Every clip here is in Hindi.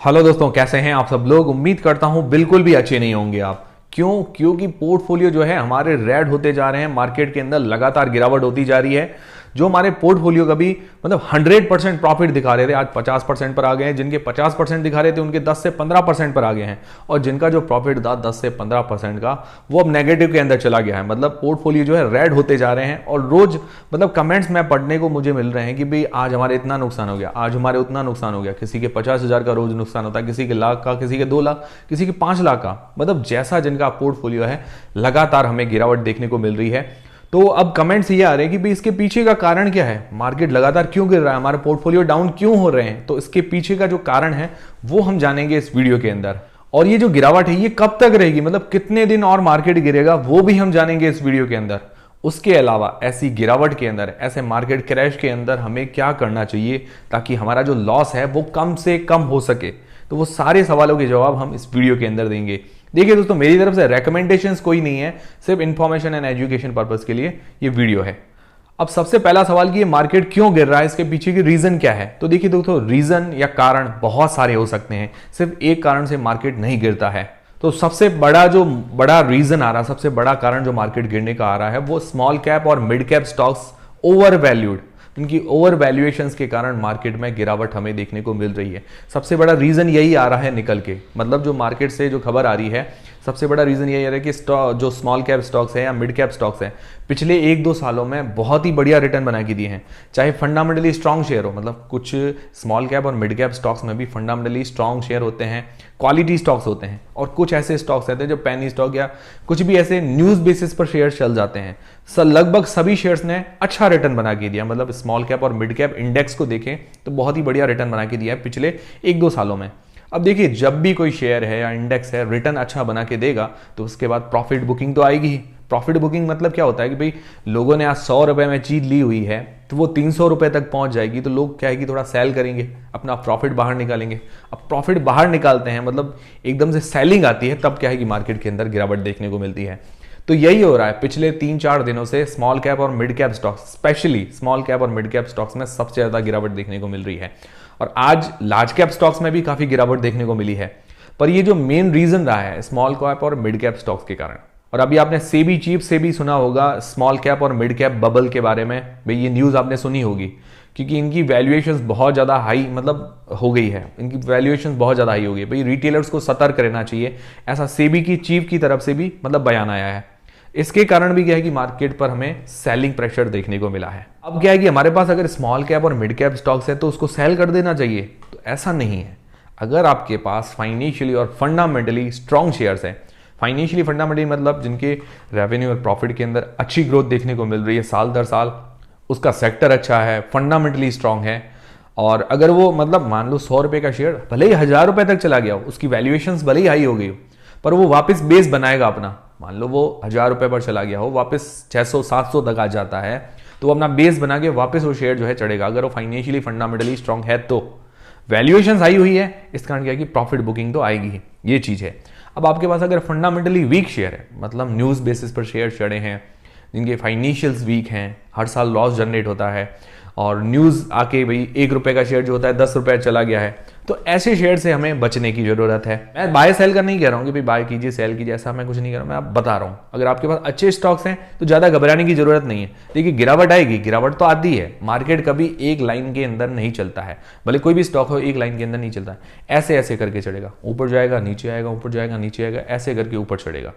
हेलो दोस्तों, कैसे हैं आप सब लोग। उम्मीद करता हूं बिल्कुल भी अच्छे नहीं होंगे आप। क्यों? क्योंकि पोर्टफोलियो जो है हमारे रेड होते जा रहे हैं, मार्केट के अंदर लगातार गिरावट होती जा रही है। जो हमारे पोर्टफोलियो कभी 100% प्रॉफिट दिखा रहे थे, आज 50% पर आ गए हैं। जिनके 50% दिखा रहे थे उनके 10 से 15% पर आ गए हैं, और जिनका जो प्रॉफिट था 10 से 15% का, वो अब नेगेटिव के अंदर चला गया है। मतलब पोर्टफोलियो जो है रेड होते जा रहे हैं। और रोज कमेंट्स में पढ़ने को मुझे मिल रहे हैं कि भाई आज हमारे इतना नुकसान हो गया, आज हमारे उतना नुकसान हो गया। किसी के 50,000 का रोज नुकसान होता है, किसी के लाख का, किसी के 2 लाख, किसी के 5 लाख का। जैसा जिनका पोर्टफोलियो है, लगातार हमें गिरावट देखने को मिल रही है। तो अब कमेंट्स ये आ रहे हैं कि भाई इसके पीछे का कारण क्या है, मार्केट लगातार क्यों गिर रहा है, हमारे पोर्टफोलियो डाउन क्यों हो रहे हैं। तो इसके पीछे का जो कारण है वो हम जानेंगे इस वीडियो के अंदर। और ये जो गिरावट है ये कब तक रहेगी, कितने दिन और मार्केट गिरेगा, वो भी हम जानेंगे इस वीडियो के अंदर। उसके अलावा ऐसी गिरावट के अंदर, ऐसे मार्केट क्रैश के अंदर हमें क्या करना चाहिए ताकि हमारा जो लॉस है वो कम से कम हो सके। तो वो सारे सवालों के जवाब हम इस वीडियो के अंदर देंगे। देखिए दोस्तों, मेरी तरफ से रेकमेंडेशंस कोई नहीं है, सिर्फ इंफॉर्मेशन एंड एजुकेशन पर्पस के लिए ये वीडियो है। अब सबसे पहला सवाल कि ये मार्केट क्यों गिर रहा है, इसके पीछे की रीजन क्या है। तो देखिए दोस्तों, रीजन या कारण बहुत सारे हो सकते हैं, सिर्फ एक कारण से मार्केट नहीं गिरता है। तो सबसे बड़ा रीजन आ रहा है, सबसे बड़ा कारण जो मार्केट गिरने का आ रहा है, वो स्मॉल कैप और mid cap stocks over valued, इनकी ओवर वैल्यूएशंस के कारण मार्केट में गिरावट हमें देखने को मिल रही है। सबसे बड़ा रीजन यही आ रहा है निकल के, जो मार्केट से जो खबर आ रही है, सबसे बड़ा रीजन यही आ रहा है कि जो स्मॉल कैप स्टॉक्स है या मिड कैप स्टॉक्स है, पिछले 1-2 सालों में बहुत ही बढ़िया रिटर्न बना के दिए हैं। चाहे फंडामेंटली स्ट्रांग शेयर हो, कुछ स्मॉल कैप और मिड कैप स्टॉक्स में भी फंडामेंटली स्ट्रांग शेयर होते हैं, क्वालिटी स्टॉक्स होते हैं, और कुछ ऐसे स्टॉक्स रहते हैं जो पेनी स्टॉक या कुछ भी ऐसे न्यूज बेसिस पर शेयर चल जाते हैं। लगभग सभी शेयर्स ने अच्छा रिटर्न बना के दिया। स्मॉल कैप और मिड कैप इंडेक्स को देखें तो बहुत ही बढ़िया रिटर्न बना के दिया है पिछले 1-2 सालों में। अब देखिए, जब भी कोई शेयर है या इंडेक्स है रिटर्न अच्छा बना के देगा तो उसके बाद प्रॉफिट बुकिंग तो आएगी ही। प्रॉफिट बुकिंग मतलब क्या होता है कि भाई लोगों ने आज 100 रुपए में चीज ली हुई है तो वो 300 रुपए तक पहुंच जाएगी, तो लोग क्या है कि थोड़ा सेल करेंगे, अपना प्रॉफिट बाहर निकालेंगे। अब प्रॉफिट बाहर निकालते हैं, एकदम से सेलिंग आती है, तब क्या है कि मार्केट के अंदर गिरावट देखने को मिलती है। तो यही हो रहा है पिछले 3-4 दिनों से। स्मॉल कैप और mid cap stocks, specially small cap और मिड कैप स्टॉक्स में सबसे ज्यादा गिरावट देखने को मिल रही है। और आज लार्ज कैप स्टॉक्स में भी काफी गिरावट देखने को मिली है। पर ये जो मेन रीजन रहा है स्मॉल कैप और मिड कैप स्टॉक्स के कारण। और अभी आपने सेबी चीफ से भी सुना होगा स्मॉल कैप और मिड कैप बबल के बारे में, भाई ये न्यूज आपने सुनी होगी, क्योंकि इनकी वैल्यूएशंस बहुत ज्यादा हाई हो गई है। इनकी वैल्यूएशंस बहुत ज्यादा हाई हो गई। भाई रिटेलर्स को सतर्क रहना चाहिए, ऐसा सेबी की चीफ की तरफ से भी बयान आया है। इसके कारण भी क्या है कि मार्केट पर हमें सेलिंग प्रेशर देखने को मिला है। अब क्या है कि हमारे पास अगर स्मॉल कैप और मिड कैप स्टॉक्स है तो उसको सेल कर देना चाहिए, तो ऐसा नहीं है। अगर आपके पास फाइनेंशियली और फंडामेंटली स्ट्रॉन्ग शेयर्स हैं, फाइनेंशियली फंडामेंटली जिनके रेवेन्यू और प्रॉफिट के अंदर अच्छी ग्रोथ देखने को मिल रही है साल दर साल, उसका सेक्टर अच्छा है, फंडामेंटली स्ट्रॉन्ग है, और अगर वो मान लो 100 रुपए का शेयर भले ही 1000 रुपए तक चला गया हो, उसकी वैल्यूएशंस भले ही हाई हो गई हो, पर वो वापस बेस बनाएगा अपना। मान लो वो 1000 रुपए पर चला गया हो, वापस 600-700 तक आ जाता है, तो वो अपना बेस बना के वापस वो शेयर जो है चढ़ेगा, अगर वो फाइनेंशियली फंडामेंटली स्ट्रॉन्ग है तो। वैल्यूएशंस हाई हुई है, इस कारण क्या है कि प्रॉफिट बुकिंग तो आएगी ही, ये चीज है। अब आपके पास अगर फंडामेंटली वीक शेयर है, न्यूज बेसिस पर शेयर चढ़े हैं, जिनके फाइनेंशियल्स वीक हैं, हर साल लॉस जनरेट होता है, और न्यूज आके भाई 1 रुपए का शेयर जो होता है 10 रुपए चला गया है, तो ऐसे शेयर से हमें बचने की जरूरत है। मैं बाय सेल का नहीं कह रहा हूं कि भाई बाय कीजिए सेल कीजिए, ऐसा मैं कुछ नहीं कह रहा हूं। मैं आप बता रहा हूं अगर आपके पास अच्छे स्टॉक्स हैं तो ज्यादा घबराने की जरूरत नहीं है। देखिए, गिरावट आएगी, गिरावट तो आती है। मार्केट कभी एक लाइन के अंदर नहीं चलता है, भले कोई भी स्टॉक हो एक लाइन के अंदर नहीं चलता है। ऐसे ऐसे करके चढ़ेगा, ऊपर जाएगा नीचे आएगा, ऊपर जाएगा नीचे आएगा, ऐसे करके ऊपर चढ़ेगा।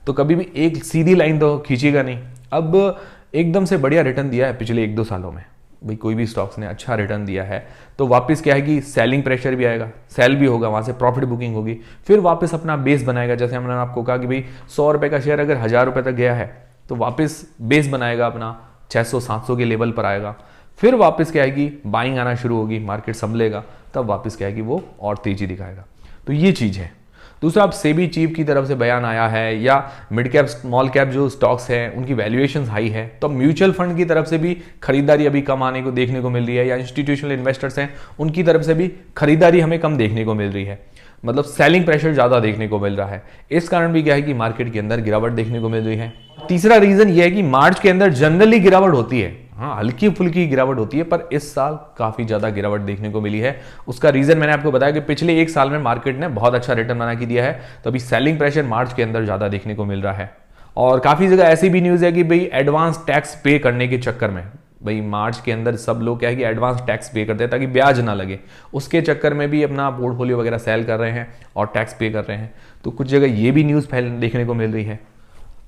तो कभी भी एक सीधी लाइन तो खींचेगा नहीं। अब एकदम से बढ़िया रिटर्न दिया है पिछले 1-2 सालों में, भाई कोई भी स्टॉक्स ने अच्छा रिटर्न दिया है, तो वापस क्या है कि सेलिंग प्रेशर भी आएगा, सेल भी होगा, वहां से प्रॉफिट बुकिंग होगी, फिर वापस अपना बेस बनाएगा। जैसे हमने आपको कहा कि भाई 100 रुपए का शेयर अगर 1000 रुपए तक गया है तो वापस बेस बनाएगा अपना, 600-700 के लेवल पर आएगा, फिर वापस क्या है कि बाइंग आना शुरू होगी, मार्केट संभलेगा, तब वापस क्या है कि वो और तेजी दिखाएगा। तो ये चीज है। दूसरा, अब सेबी चीफ की तरफ से बयान आया है, या मिड कैप स्मॉल कैप जो स्टॉक्स हैं उनकी वैल्यूएशंस हाई है, तो म्यूचुअल फंड की तरफ से भी खरीदारी अभी कम आने को देखने को मिल रही है, या इंस्टीट्यूशनल इन्वेस्टर्स हैं उनकी तरफ से भी खरीदारी हमें कम देखने को मिल रही है। सेलिंग प्रेशर ज्यादा देखने को मिल रहा है। इस कारण भी क्या है कि मार्केट के अंदर गिरावट देखने को मिल रही है। तीसरा रीजन यह है कि मार्च के अंदर जनरली गिरावट होती है। हाँ, हल्की फुल्की गिरावट होती है, पर इस साल काफी ज्यादा गिरावट देखने को मिली है। उसका रीजन मैंने आपको बताया कि पिछले एक साल में मार्केट ने बहुत अच्छा रिटर्न बना के दिया है, तो अभी सेलिंग प्रेशर मार्च के अंदर ज्यादा देखने को मिल रहा है। और काफी जगह ऐसी भी न्यूज है कि भाई एडवांस टैक्स पे करने के चक्कर में, भाई मार्च के अंदर सब लोग क्या है कि एडवांस टैक्स पे करते हैं ताकि ब्याज ना लगे, उसके चक्कर में भी अपना पोर्टफोलियो वगैरह सेल कर रहे हैं और टैक्स पे कर रहे हैं। तो कुछ जगह ये भी न्यूज़ देखने को मिल रही है।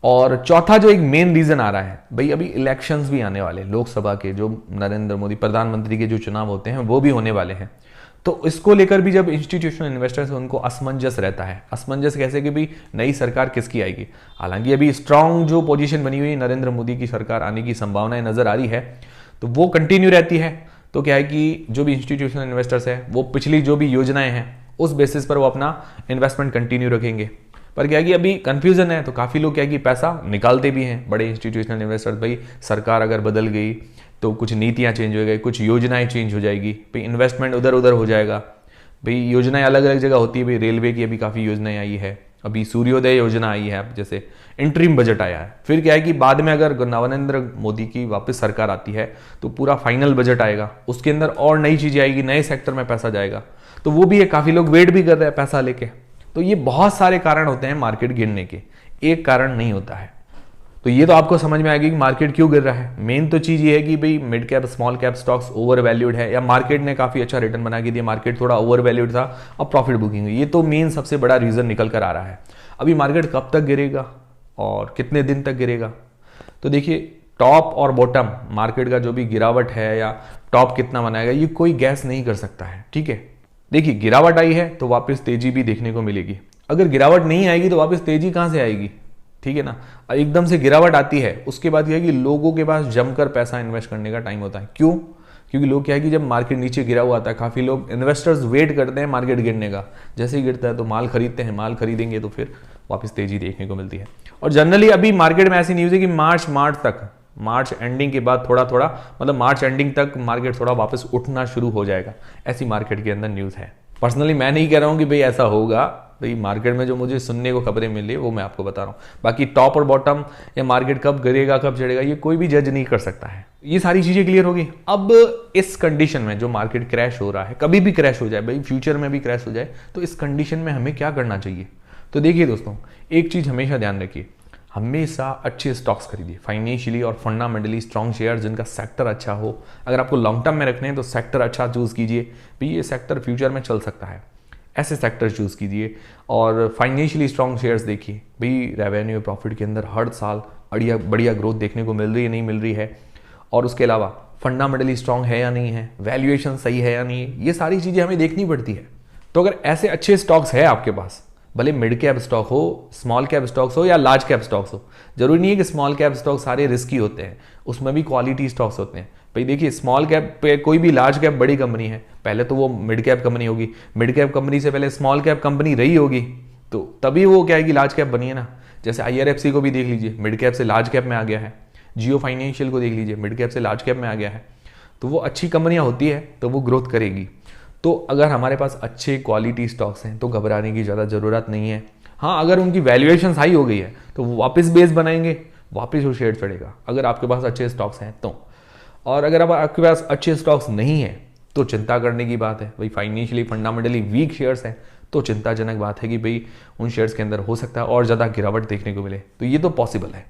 और चौथा जो एक मेन रीजन आ रहा है, भाई अभी इलेक्शंस भी आने वाले, लोकसभा के जो नरेंद्र मोदी प्रधानमंत्री के जो चुनाव होते हैं वो भी होने वाले हैं। तो इसको लेकर भी जब इंस्टीट्यूशनल इन्वेस्टर्स उनको असमंजस रहता है। असमंजस कैसे कि भाई नई सरकार किसकी आएगी। हालांकि अभी स्ट्रांग जो पोजीशन बनी हुई नरेंद्र मोदी की सरकार आने की संभावनाएं नजर आ रही है, तो वो कंटिन्यू रहती है। तो क्या है कि जो भी इंस्टीट्यूशनल इन्वेस्टर्स है वो पिछली जो भी योजनाएं हैं उस बेसिस पर वो अपना इन्वेस्टमेंट कंटिन्यू रखेंगे। पर क्या है कि अभी कंफ्यूजन है, तो काफी लोग क्या है कि पैसा निकालते भी हैं बड़े इंस्टीट्यूशनल इन्वेस्टर्स। भाई सरकार अगर बदल गई तो कुछ नीतियां चेंज हो गई, कुछ योजनाएं चेंज हो जाएगी, भाई इन्वेस्टमेंट उधर उधर हो जाएगा। भाई योजनाएं अलग अलग जगह होती है, भाई रेलवे की अभी काफ़ी योजनाएं आई है, अभी सूर्योदय योजना आई है, जैसे इंटरिम बजट आया है। फिर क्या है कि बाद में अगर नरेंद्र मोदी की वापस सरकार आती है तो पूरा फाइनल बजट आएगा, उसके अंदर और नई चीज़ें आएगी, नए सेक्टर में पैसा जाएगा। तो वो भी है, काफ़ी लोग वेट भी कर रहे हैं पैसा लेके। तो ये बहुत सारे कारण होते हैं मार्केट गिरने के, एक कारण नहीं होता है। तो ये तो आपको समझ में आएगी कि मार्केट क्यों गिर रहा है। मेन तो चीज ये है कि भाई mid cap small cap stocks over valued है, या मार्केट ने काफी अच्छा रिटर्न बना के दिया, मार्केट थोड़ा ओवर वैल्यूड था और प्रॉफिट बुकिंग हुई। ये तो मेन सबसे बड़ा रीजन निकल कर आ रहा है। अभी मार्केट कब तक गिरेगा और कितने दिन तक गिरेगा, तो देखिए टॉप और बॉटम मार्केट का जो भी गिरावट है या टॉप कितना बनाएगा ये कोई गैस नहीं कर सकता है। ठीक है, देखिए गिरावट आई है तो वापस तेजी भी देखने को मिलेगी, अगर गिरावट नहीं आएगी तो वापस तेजी कहां से आएगी। ठीक है ना, एकदम से गिरावट आती है उसके बाद क्या है कि लोगों के पास जमकर पैसा इन्वेस्ट करने का टाइम होता है। क्यों? क्योंकि लोग क्या है कि जब मार्केट नीचे गिरा हुआ आता है, काफी लोग इन्वेस्टर्स वेट करते हैं मार्केट गिरने का, जैसे ही गिरता है तो माल खरीदते हैं, माल खरीदेंगे तो फिर वापस तेजी देखने को मिलती है। और जनरली अभी मार्केट में ऐसी न्यूज है कि मार्च एंडिंग के बाद थोड़ा थोड़ा, मतलब मार्च एंडिंग तक मार्केट थोड़ा वापस उठना शुरू हो जाएगा, ऐसी मार्केट के अंदर न्यूज है। पर्सनली मैं नहीं कह रहा हूं कि भाई ऐसा होगा, भाई मार्केट में जो मुझे सुनने को खबरें मिल रही है वो मैं आपको बता रहा हूं। बाकी टॉप और बॉटम या मार्केट कब गिरेगा कब चढ़ेगा ये कोई भी जज नहीं कर सकता है। ये सारी चीजें क्लियर होगी। अब इस कंडीशन में जो मार्केट क्रैश हो रहा है, कभी भी क्रैश हो जाए, भाई फ्यूचर में भी क्रैश हो जाए, तो इस कंडीशन में हमें क्या करना चाहिए। तो देखिए दोस्तों, एक चीज हमेशा ध्यान रखिए, हमेशा अच्छे स्टॉक्स खरीदिए, फाइनेंशियली और फंडामेंटली स्ट्रॉन्ग शेयर जिनका सेक्टर अच्छा हो। अगर आपको लॉन्ग टर्म में रखने हैं तो सेक्टर अच्छा चूज कीजिए, भाई ये सेक्टर फ्यूचर में चल सकता है, ऐसे सेक्टर चूज कीजिए। और फाइनेंशियली स्ट्रॉन्ग शेयर्स देखिए, भाई रेवेन्यू प्रॉफिट के अंदर हर साल बढ़िया ग्रोथ देखने को मिल रही है नहीं मिल रही है, और उसके अलावा फंडामेंटली स्ट्रॉन्ग है या नहीं है, वैल्यूएशन सही है या नहीं है, ये सारी चीजें हमें देखनी पड़ती है। तो अगर ऐसे अच्छे स्टॉक्स है आपके पास, भले मिड कैप स्टॉक हो, स्मॉल कैप स्टॉक्स हो या लार्ज कैप स्टॉक्स हो, जरूरी नहीं है कि स्मॉल कैप स्टॉक सारे रिस्की होते हैं, उसमें भी क्वालिटी स्टॉक्स होते हैं। भाई देखिए स्मॉल कैप पे कोई भी लार्ज कैप बड़ी कंपनी है, पहले तो वो मिड कैप कंपनी होगी, मिड कैप कंपनी से पहले स्मॉल कैप कंपनी रही होगी, तो तभी वो क्या है कि लार्ज कैप बनी है ना। जैसे IRFC को भी देख लीजिए, मिड कैप से लार्ज कैप में आ गया है। जियो फाइनेंशियल को देख लीजिए, मिड कैप से लार्ज कैप में आ गया है। तो वो अच्छी कंपनियां होती है तो वो ग्रोथ करेगी। तो अगर हमारे पास अच्छे क्वालिटी स्टॉक्स हैं तो घबराने की ज़्यादा ज़रूरत नहीं है। हाँ, अगर उनकी वैल्यूएशन हाई हो गई है तो वो वापस बेस बनाएंगे, वापस वो शेयर चढ़ेगा, अगर आपके पास अच्छे स्टॉक्स हैं तो। और अगर अब आपके पास अच्छे स्टॉक्स नहीं है तो चिंता करने की बात है। भाई फाइनेंशियली फंडामेंटली वीक शेयर्स हैं तो चिंताजनक बात है कि भाई उन शेयर्स के अंदर हो सकता है और ज़्यादा गिरावट देखने को मिले, तो ये तो पॉसिबल है।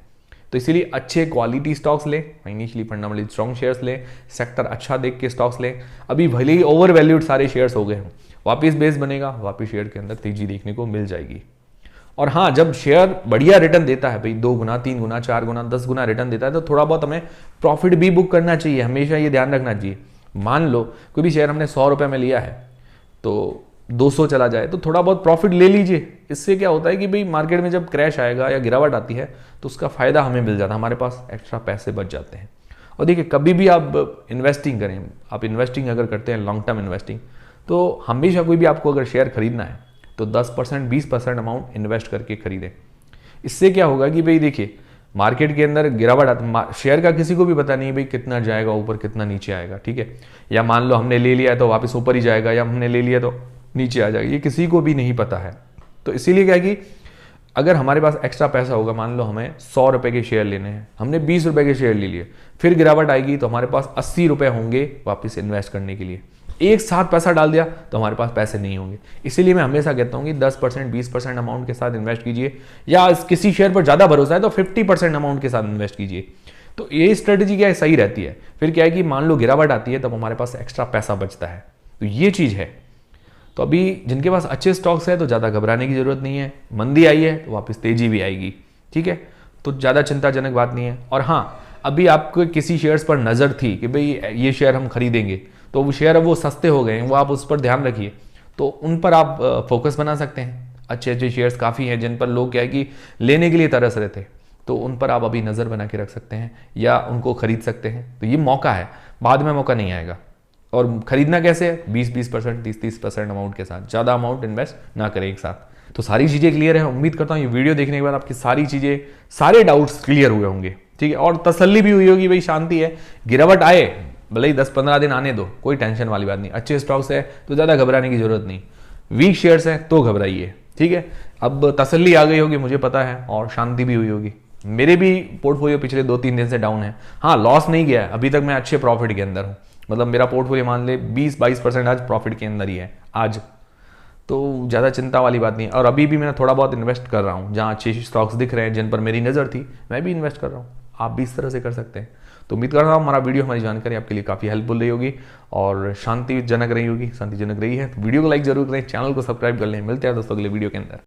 तो इसीलिए अच्छे क्वालिटी स्टॉक्स ले, फाइनेंशियली फंडामेंटली स्ट्रॉन्ग शेयर्स ले, सेक्टर अच्छा देख के स्टॉक्स ले। अभी भले ही ओवर वैल्यूड सारे शेयर्स हो गए हों, वापस बेस बनेगा, वापस शेयर के अंदर तेजी देखने को मिल जाएगी। और हाँ, जब शेयर बढ़िया रिटर्न देता है, भाई 2 गुना 3 गुना 4 गुना 10 गुना रिटर्न देता है, तो थोड़ा बहुत हमें प्रॉफिट भी बुक करना चाहिए, हमेशा ये ध्यान रखना चाहिए। मान लो कोई भी शेयर हमने 100 रुपये में लिया है तो 200 चला जाए तो थोड़ा बहुत प्रॉफिट ले लीजिए। इससे क्या होता है कि भाई मार्केट में जब क्रैश आएगा या गिरावट आती है तो उसका फायदा हमें मिल जाता है, हमारे पास एक्स्ट्रा पैसे बच जाते हैं। और देखिए कभी भी आप इन्वेस्टिंग करें, आप इन्वेस्टिंग अगर करते हैं लॉन्ग टर्म इन्वेस्टिंग, तो हमेशा कोई भी आपको अगर शेयर खरीदना है तो 10% 20% अमाउंट इन्वेस्ट करके खरीदें। इससे क्या होगा कि भाई देखिए मार्केट के अंदर गिरावट शेयर का किसी को भी पता नहीं भाई कितना जाएगा ऊपर कितना नीचे आएगा। ठीक है, या मान लो हमने ले लिया है तो वापस ऊपर ही जाएगा, या हमने ले लिया तो नीचे आ जाएगा, ये किसी को भी नहीं पता है। तो इसीलिए क्या है कि अगर हमारे पास एक्स्ट्रा पैसा होगा, मान लो हमें 100 रुपए के शेयर लेने हैं, हमने 20 रुपए के शेयर ले लिए, फिर गिरावट आएगी तो हमारे पास 80 रुपए होंगे वापस इन्वेस्ट करने के लिए। एक साथ पैसा डाल दिया तो हमारे पास पैसे नहीं होंगे। इसीलिए मैं हमेशा कहता हूं कि 10% 20% अमाउंट के साथ इन्वेस्ट कीजिए, या किसी शेयर पर ज़्यादा भरोसा है तो 50% अमाउंट के साथ इन्वेस्ट कीजिए। तो ये स्ट्रेटेजी क्या है, सही रहती है। फिर क्या है कि मान लो गिरावट आती है तब हमारे पास एक्स्ट्रा पैसा बचता है। तो ये चीज़ है। तो अभी जिनके पास अच्छे स्टॉक्स है तो ज़्यादा घबराने की जरूरत नहीं है। मंदी आई है तो वापस तेजी भी आएगी, ठीक है, तो ज़्यादा चिंताजनक बात नहीं है। और हाँ, अभी आपको किसी शेयर्स पर नज़र थी कि भाई ये शेयर हम खरीदेंगे, तो वो शेयर अब वो सस्ते हो गए हैं, वो आप उस पर ध्यान रखिए, तो उन पर आप फोकस बना सकते हैं। अच्छे अच्छे शेयर्स काफ़ी हैं जिन पर लोग क्या है कि लेने के लिए तरस रहे थे, तो उन पर आप अभी नज़र बना के रख सकते हैं या उनको खरीद सकते हैं। तो ये मौका है, बाद में मौका नहीं आएगा। और खरीदना कैसे है, 20% 30% अमाउंट के साथ, ज़्यादा अमाउंट इन्वेस्ट ना करें एक साथ। तो सारी चीज़ें क्लियर है। उम्मीद करता हूँ ये वीडियो देखने के बाद आपकी सारी चीज़ें, सारे डाउट्स क्लियर हुए होंगे, ठीक है, और तसल्ली भी हुई होगी, भाई शांति है, गिरावट आए भले ही 10-15 दिन आने दो, कोई टेंशन वाली बात नहीं। अच्छे स्टॉक्स है तो ज़्यादा घबराने की जरूरत नहीं, वीक शेयर्स हैं तो घबराइए, ठीक है। अब तसल्ली आ गई होगी मुझे पता है, और शांति भी हुई होगी। मेरे भी पोर्टफोलियो पिछले 2-3 दिन से डाउन है। हाँ, लॉस नहीं गया है अभी तक, मैं अच्छे प्रॉफिट के अंदर हूँ। मतलब मेरा पोर्टफोलियो मान ले 20-22% आज प्रॉफिट के अंदर ही है आज, तो ज़्यादा चिंता वाली बात नहीं है। और अभी भी मैं थोड़ा बहुत इन्वेस्ट कर रहा हूँ, जहाँ अच्छे स्टॉक्स दिख रहे हैं जिन पर मेरी नज़र थी, मैं भी इन्वेस्ट कर रहा हूँ। आप भी इस तरह से कर सकते हैं। तो उम्मीद कर रहा हूँ हमारा वीडियो, हमारी जानकारी आपके लिए काफ़ी हेल्पफुल रही होगी और शांतिजनक रही होगी, शांतिजनक रही है। तो वीडियो को लाइक जरूर करें, चैनल को सब्सक्राइब कर लें। मिलते हैं दोस्तों अगले वीडियो के अंदर।